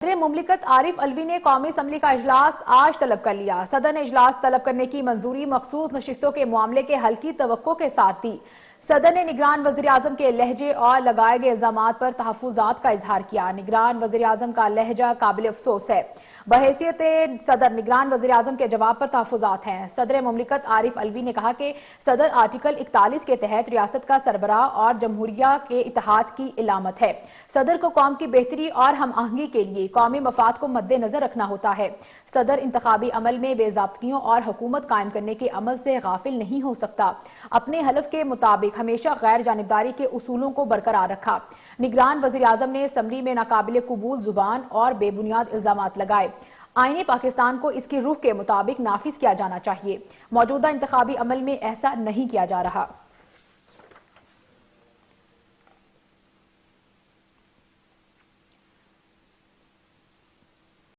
صدر مملکت عارف علوی نے قومی اسمبلی کا اجلاس آج طلب کر لیا۔ صدر نے اجلاس طلب کرنے کی منظوری مخصوص نشستوں کے معاملے کے حل کی توقع کے ساتھ دی۔ صدر نے نگران وزیراعظم کے لہجے اور لگائے گئے الزامات پر تحفظات کا اظہار کیا۔ نگران وزیراعظم کا لہجہ قابل افسوس ہے۔ بحیثیت صدر نگران وزیراعظم کے جواب پر تحفظات ہیں۔ صدر مملکت عارف علوی نے کہا کہ صدر آرٹیکل 41 کے تحت ریاست کا سربراہ اور جمہوریہ کے اتحاد کی علامت ہے۔ صدر کو قوم کی بہتری اور ہم آہنگی کے لیے قومی مفاد کو مد نظر رکھنا ہوتا ہے۔ صدر انتخابی عمل میں بے ضابطگیوں اور حکومت قائم کرنے کے عمل سے غافل نہیں ہو سکتا۔ اپنے حلف کے مطابق ہمیشہ غیر جانبداری کے اصولوں کو برقرار رکھا۔ نگران وزیراعظم نے اسمبلی میں ناقابل قبول زبان اور بے بنیاد الزامات لگائے۔ آئین پاکستان کو اس کی روح کے مطابق نافذ کیا جانا چاہیے۔ موجودہ انتخابی عمل میں ایسا نہیں کیا جا رہا۔